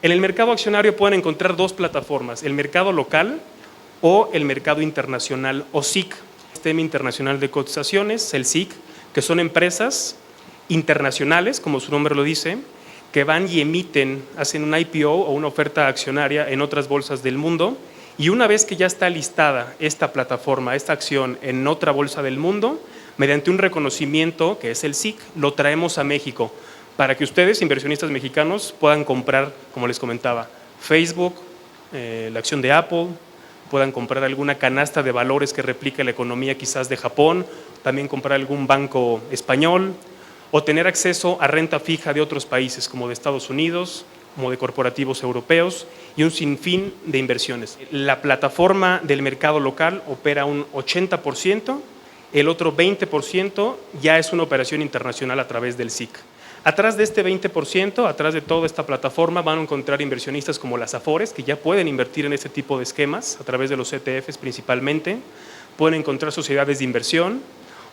En el mercado accionario pueden encontrar dos plataformas, el mercado local o el mercado internacional o SIC, Sistema Internacional de Cotizaciones, el SIC, que son empresas internacionales, como su nombre lo dice, que van y emiten, hacen un IPO o una oferta accionaria en otras bolsas del mundo, y una vez que ya está listada esta plataforma, esta acción en otra bolsa del mundo, mediante un reconocimiento, que es el SIC, lo traemos a México, para que ustedes, inversionistas mexicanos, puedan comprar, como les comentaba, Facebook, la acción de Apple, puedan comprar alguna canasta de valores que replique la economía quizás de Japón, también comprar algún banco español, o tener acceso a renta fija de otros países, como de Estados Unidos, como de corporativos europeos, y un sinfín de inversiones. La plataforma del mercado local opera un 80%, el otro 20% ya es una operación internacional a través del SIC. Atrás de este 20%, atrás de toda esta plataforma, van a encontrar inversionistas como las Afores, que ya pueden invertir en este tipo de esquemas, a través de los ETFs principalmente, pueden encontrar sociedades de inversión,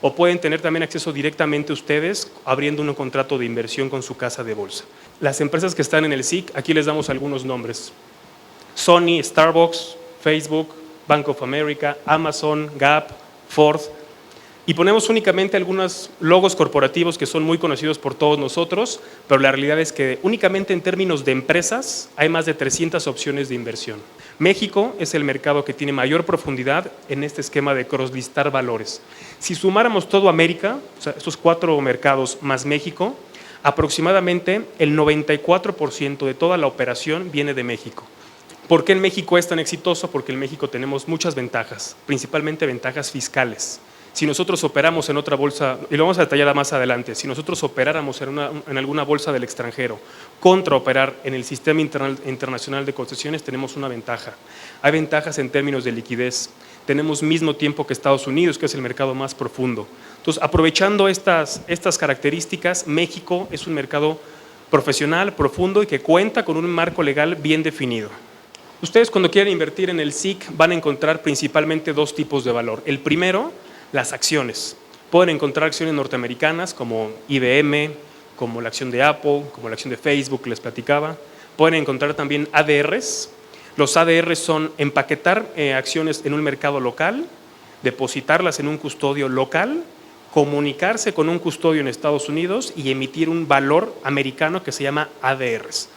o pueden tener también acceso directamente ustedes abriendo un contrato de inversión con su casa de bolsa. Las empresas que están en el SIC, aquí les damos algunos nombres: Sony, Starbucks, Facebook, Bank of America, Amazon, Gap, Ford, y ponemos únicamente algunos logos corporativos que son muy conocidos por todos nosotros, pero la realidad es que únicamente en términos de empresas hay más de 300 opciones de inversión. México es el mercado que tiene mayor profundidad en este esquema de crosslistar valores. Si sumáramos todo América, o sea, estos 4 mercados más México, aproximadamente el 94% de toda la operación viene de México. ¿Por qué en México es tan exitoso? Porque en México tenemos muchas ventajas, principalmente ventajas fiscales. Si nosotros operamos en otra bolsa, y lo vamos a detallar más adelante, si nosotros operáramos en alguna bolsa del extranjero contra operar en el Sistema Internacional de Cotizaciones, tenemos una ventaja. Hay ventajas en términos de liquidez. Tenemos mismo tiempo que Estados Unidos, que es el mercado más profundo. Entonces, aprovechando estas características, México es un mercado profesional, profundo y que cuenta con un marco legal bien definido. Ustedes, cuando quieren invertir en el SIC, van a encontrar principalmente dos tipos de valor. El primero, las acciones. Pueden encontrar acciones norteamericanas como IBM, como la acción de Apple, como la acción de Facebook que les platicaba. Pueden encontrar también ADRs. Los ADRs son empaquetar acciones en un mercado local, depositarlas en un custodio local, comunicarse con un custodio en Estados Unidos y emitir un valor americano que se llama ADRs.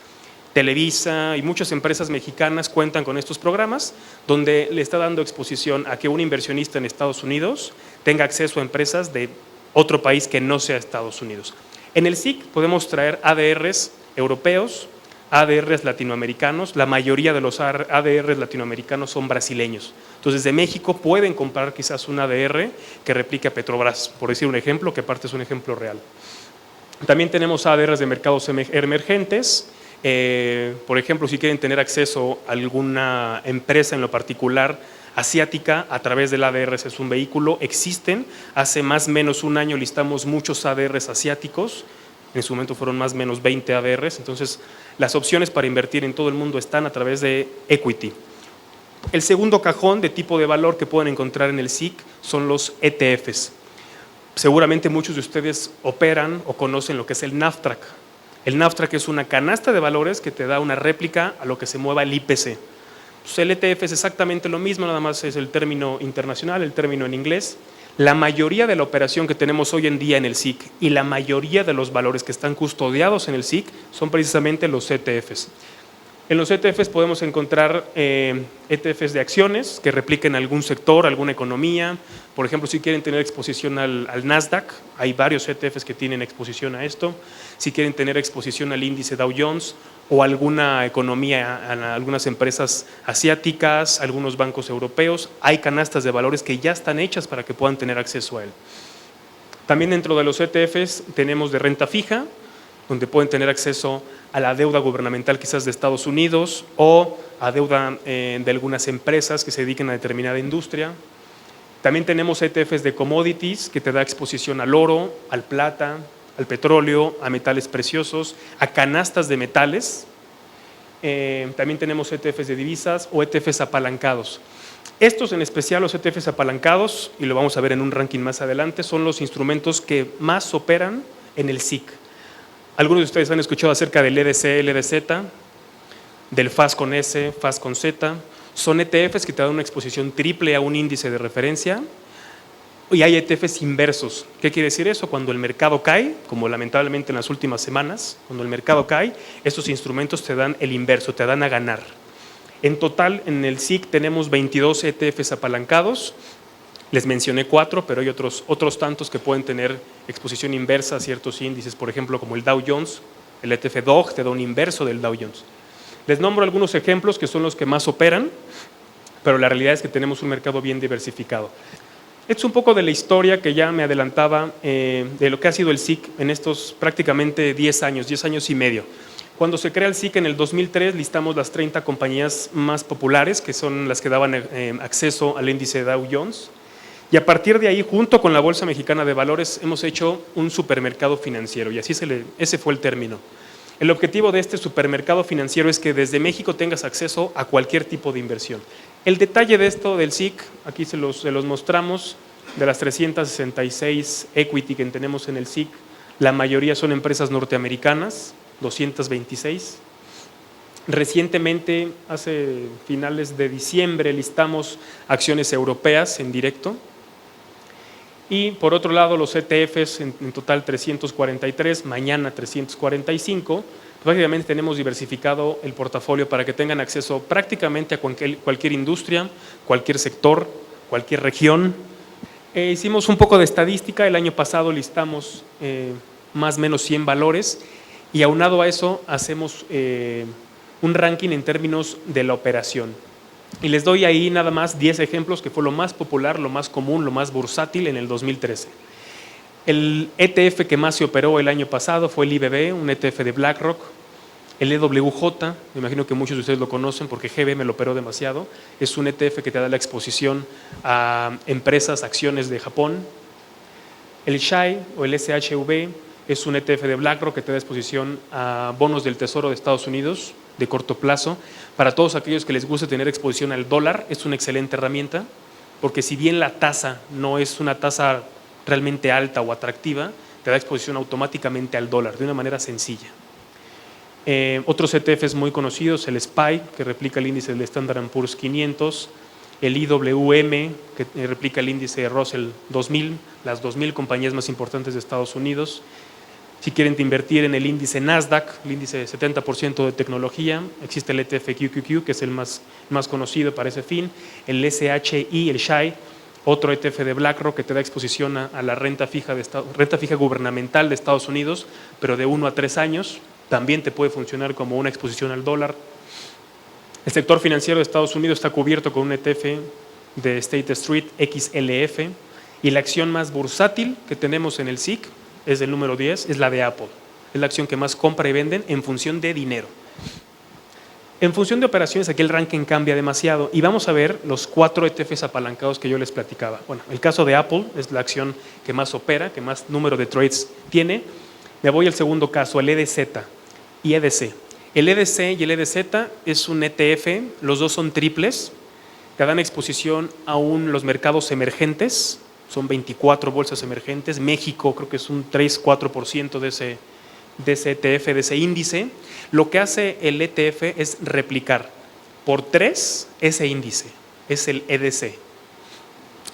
Televisa y muchas empresas mexicanas cuentan con estos programas donde le está dando exposición a que un inversionista en Estados Unidos tenga acceso a empresas de otro país que no sea Estados Unidos. En el SIC podemos traer ADRs europeos, ADRs latinoamericanos. La mayoría de los ADRs latinoamericanos son brasileños. Entonces, de México pueden comprar quizás un ADR que replique a Petrobras, por decir un ejemplo, que aparte es un ejemplo real. También tenemos ADRs de mercados emergentes. Por ejemplo, si quieren tener acceso a alguna empresa en lo particular asiática a través del ADRs, es un vehículo, existen. Hace más o menos un año listamos muchos ADRs asiáticos, en su momento fueron más o menos 20 ADRs, entonces las opciones para invertir en todo el mundo están a través de equity. El segundo cajón de tipo de valor que pueden encontrar en el SIC son los ETFs. Seguramente muchos de ustedes operan o conocen lo que es el NAFTRAC. El NAFTRAC es una canasta de valores que te da una réplica a lo que se mueva el IPC. Pues el ETF es exactamente lo mismo, nada más es el término internacional, el término en inglés. La mayoría de la operación que tenemos hoy en día en el SIC y la mayoría de los valores que están custodiados en el SIC son precisamente los ETFs. En los ETFs podemos encontrar ETFs de acciones que repliquen algún sector, alguna economía. Por ejemplo, si quieren tener exposición al Nasdaq, hay varios ETFs que tienen exposición a esto. Si quieren tener exposición al índice Dow Jones o alguna economía, a algunas empresas asiáticas, algunos bancos europeos, hay canastas de valores que ya están hechas para que puedan tener acceso a él. También dentro de los ETFs tenemos de renta fija, donde pueden tener acceso a la deuda gubernamental quizás de Estados Unidos o a deuda de algunas empresas que se dediquen a determinada industria. También tenemos ETFs de commodities que te da exposición al oro, al plata, al petróleo, a metales preciosos, a canastas de metales. También tenemos ETFs de divisas o ETFs apalancados. Estos en especial, los ETFs apalancados, y lo vamos a ver en un ranking más adelante, son los instrumentos que más operan en el SIC. Algunos de ustedes han escuchado acerca del LDC, LDZ. del FAS con S, FAS con Z. Son ETFs que te dan una exposición triple a un índice de referencia. Y hay ETFs inversos. ¿Qué quiere decir eso? Cuando el mercado cae, como lamentablemente en las últimas semanas, cuando el mercado cae, estos instrumentos te dan el inverso, te dan a ganar. En total, en el SIC tenemos 22 ETFs apalancados. Les mencioné 4, pero hay otros tantos que pueden tener exposición inversa a ciertos índices, por ejemplo, como el Dow Jones. El ETF DOJ te da un inverso del Dow Jones. Les nombro algunos ejemplos que son los que más operan, pero la realidad es que tenemos un mercado bien diversificado. Esto es un poco de la historia que ya me adelantaba de lo que ha sido el SIC en estos prácticamente 10 años y medio. Cuando se crea el SIC en el 2003 listamos las 30 compañías más populares, que son las que daban acceso al índice Dow Jones. Y a partir de ahí, junto con la Bolsa Mexicana de Valores, hemos hecho un supermercado financiero, y así ese fue el término. El objetivo de este supermercado financiero es que desde México tengas acceso a cualquier tipo de inversión. El detalle de esto del SIC, aquí se los mostramos, de las 366 equity que tenemos en el SIC, la mayoría son empresas norteamericanas, 226. Recientemente, hace finales de diciembre, listamos acciones europeas en directo. Y por otro lado, los ETFs, en total 343, mañana 345, prácticamente tenemos diversificado el portafolio para que tengan acceso prácticamente a cualquier industria, cualquier sector, cualquier región. Hicimos un poco de estadística, el año pasado listamos más o menos 100 valores y aunado a eso hacemos un ranking en términos de la operación. Y les doy ahí nada más 10 ejemplos que fue lo más popular, lo más común, lo más bursátil en el 2013. El ETF que más se operó el año pasado fue el IBB, un ETF de BlackRock. El EWJ, me imagino que muchos de ustedes lo conocen porque GB me lo operó demasiado, es un ETF que te da la exposición a empresas, acciones de Japón. El SHAI o el SHV es un ETF de BlackRock que te da exposición a bonos del Tesoro de Estados Unidos de corto plazo. Para todos aquellos que les guste tener exposición al dólar, es una excelente herramienta, porque si bien la tasa no es una tasa realmente alta o atractiva, te da exposición automáticamente al dólar de una manera sencilla. Otros ETFs muy conocidos, el SPY, que replica el índice del Standard & Poor's 500, el IWM, que replica el índice de Russell 2000, las 2000 compañías más importantes de Estados Unidos. Si quieren invertir en el índice Nasdaq, el índice de 70% de tecnología, existe el ETF QQQ, que es el más conocido para ese fin, el SHI, el SHAI, otro ETF de BlackRock que te da exposición a la renta fija gubernamental de Estados Unidos, pero de 1 a 3 años, también te puede funcionar como una exposición al dólar. El sector financiero de Estados Unidos está cubierto con un ETF de State Street XLF, y la acción más bursátil que tenemos en el SIC es el número 10, es la de Apple. Es la acción que más compra y venden en función de dinero. En función de operaciones, aquí el ranking cambia demasiado y vamos a ver los 4 ETFs apalancados que yo les platicaba. Bueno, el caso de Apple es la acción que más opera, que más número de trades tiene. Me voy al segundo caso, el EDZ y EDC. El EDC y el EDZ es un ETF, los dos son triples, que dan exposición a los mercados emergentes. Son 24 bolsas emergentes. México creo que es un 3-4% de ese ETF, de ese índice. Lo que hace el ETF es replicar por 3 ese índice, es el EDC.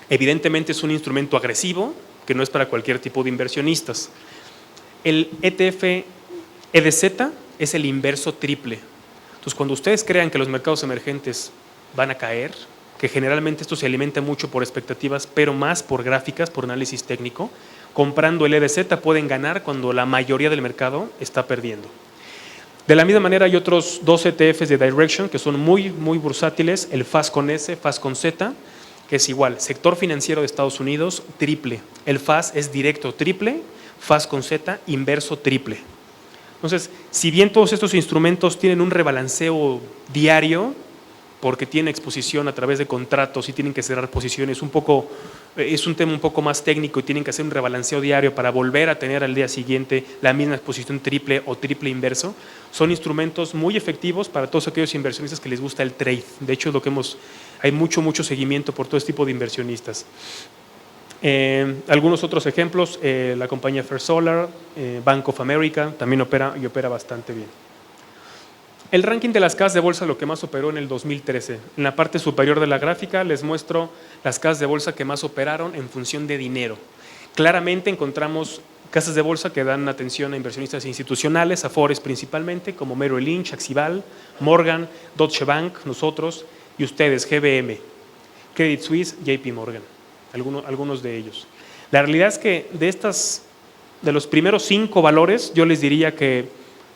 Evidentemente es un instrumento agresivo que no es para cualquier tipo de inversionistas. El ETF EDZ es el inverso triple. Entonces, cuando ustedes crean que los mercados emergentes van a caer, que generalmente esto se alimenta mucho por expectativas, pero más por gráficas, por análisis técnico, comprando el EDZ pueden ganar cuando la mayoría del mercado está perdiendo. De la misma manera hay otros 2 ETFs de Direction que son muy bursátiles, el FAS con S, FAS con Z, que es igual, sector financiero de Estados Unidos, triple. El FAS es directo triple, FAS con Z, inverso triple. Entonces, si bien todos estos instrumentos tienen un rebalanceo diario, porque tienen exposición a través de contratos y tienen que cerrar posiciones, es un tema un poco más técnico y tienen que hacer un rebalanceo diario para volver a tener al día siguiente la misma exposición triple o triple inverso. Son instrumentos muy efectivos para todos aquellos inversionistas que les gusta el trade. De hecho, hay mucho seguimiento por todo este tipo de inversionistas. Algunos otros ejemplos, la compañía First Solar, Bank of America, también opera y opera bastante bien. El ranking de las casas de bolsa, lo que más operó en el 2013. En la parte superior de la gráfica les muestro las casas de bolsa que más operaron en función de dinero. Claramente encontramos casas de bolsa que dan atención a inversionistas institucionales, Afores principalmente, como Merrill Lynch, Axival, Morgan, Deutsche Bank, nosotros y ustedes, GBM, Credit Suisse, JP Morgan, algunos de ellos. La realidad es que de los primeros 5 valores, yo les diría que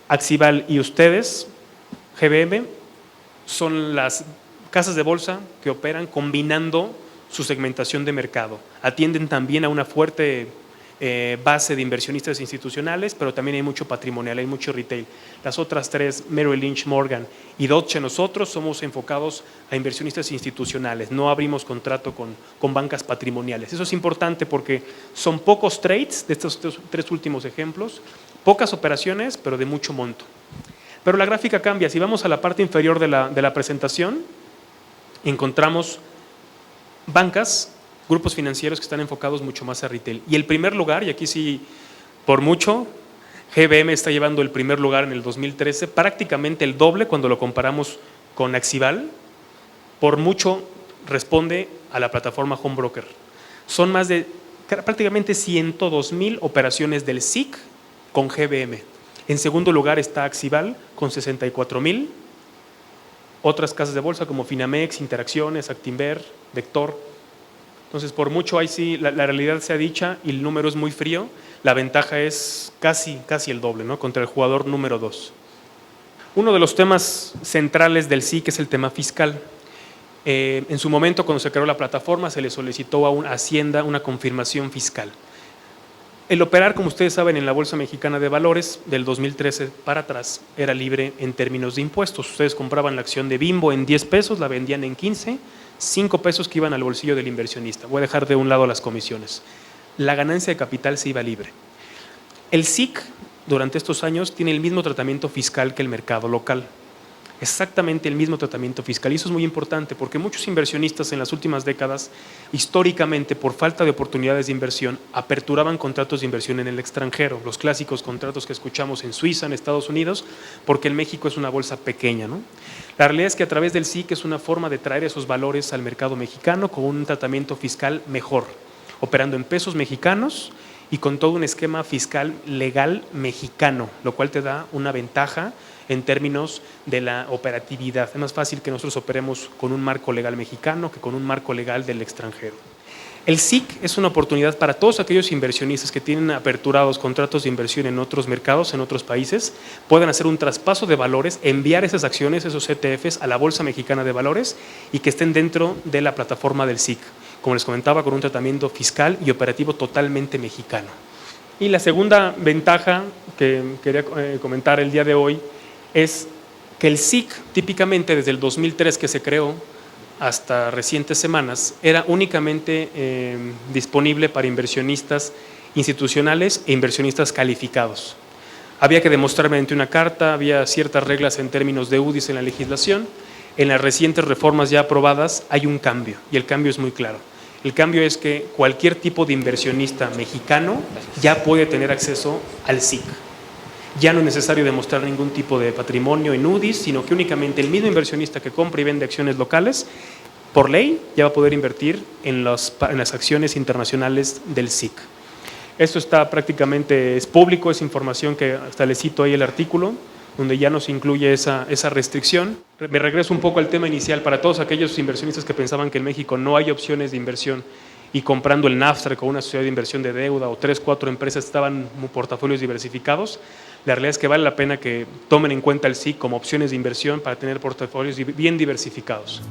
Axival y ustedes, GBM, son las casas de bolsa que operan combinando su segmentación de mercado. Atienden también a una fuerte base de inversionistas institucionales, pero también hay mucho patrimonial, hay mucho retail. Las otras 3, Merrill Lynch, Morgan y Deutsche, nosotros somos enfocados a inversionistas institucionales, no abrimos contrato con bancas patrimoniales. Eso es importante porque son pocos trades de estos 3 últimos ejemplos, pocas operaciones, pero de mucho monto. Pero la gráfica cambia. Si vamos a la parte inferior de la presentación, encontramos bancas, grupos financieros que están enfocados mucho más a retail. Y el primer lugar, y aquí sí, por mucho, GBM está llevando el primer lugar en el 2013, prácticamente el doble cuando lo comparamos con Axival, por mucho responde a la plataforma Home Broker. Son más de prácticamente 102,000 operaciones del SIC con GBM. En segundo lugar está Axival con 64,000. Otras casas de bolsa como Finamex, Interacciones, Actinver, Vector. Entonces, por mucho ahí sí, la realidad sea dicha y el número es muy frío, la ventaja es casi el doble, ¿no?, contra el jugador número 2. Uno de los temas centrales del SIC es el tema fiscal. En su momento, cuando se creó la plataforma, se le solicitó a Hacienda una confirmación fiscal. El operar, como ustedes saben, en la Bolsa Mexicana de Valores del 2013 para atrás era libre en términos de impuestos. Ustedes compraban la acción de Bimbo en 10 pesos, la vendían en 15, 5 pesos que iban al bolsillo del inversionista. Voy a dejar de un lado las comisiones. La ganancia de capital se iba libre. El SIC durante estos años tiene el mismo tratamiento fiscal que el mercado local. Exactamente el mismo tratamiento fiscal. Y eso es muy importante porque muchos inversionistas en las últimas décadas, históricamente por falta de oportunidades de inversión, aperturaban contratos de inversión en el extranjero, los clásicos contratos que escuchamos en Suiza, en Estados Unidos, porque en México es una bolsa pequeña, ¿no? La realidad es que a través del SIC es una forma de traer esos valores al mercado mexicano con un tratamiento fiscal mejor, operando en pesos mexicanos y con todo un esquema fiscal legal mexicano, lo cual te da una ventaja en términos de la operatividad. Es más fácil que nosotros operemos con un marco legal mexicano que con un marco legal del extranjero. El SIC es una oportunidad para todos aquellos inversionistas que tienen aperturados contratos de inversión en otros mercados, en otros países, puedan hacer un traspaso de valores, enviar esas acciones, esos ETFs a la Bolsa Mexicana de Valores y que estén dentro de la plataforma del SIC, como les comentaba, con un tratamiento fiscal y operativo totalmente mexicano. Y la segunda ventaja que quería comentar el día de hoy es que el SIC típicamente desde el 2003 que se creó hasta recientes semanas era únicamente disponible para inversionistas institucionales e inversionistas calificados. Había que demostrar mediante una carta, había ciertas reglas en términos de UDIs en la legislación. En las recientes reformas ya aprobadas hay un cambio y el cambio es muy claro. El cambio es que cualquier tipo de inversionista mexicano ya puede tener acceso al SIC. Ya no es necesario demostrar ningún tipo de patrimonio en UDIs, sino que únicamente el mismo inversionista que compra y vende acciones locales, por ley, ya va a poder invertir en las acciones internacionales del SIC. Esto está prácticamente, es público, es información que hasta le cito ahí el artículo, donde ya no se incluye esa restricción. Me regreso un poco al tema inicial para todos aquellos inversionistas que pensaban que en México no hay opciones de inversión y comprando el Nafstra con una sociedad de inversión de deuda o 3, 4 empresas estaban portafolios diversificados. La realidad es que vale la pena que tomen en cuenta el SIC como opciones de inversión para tener portafolios bien diversificados.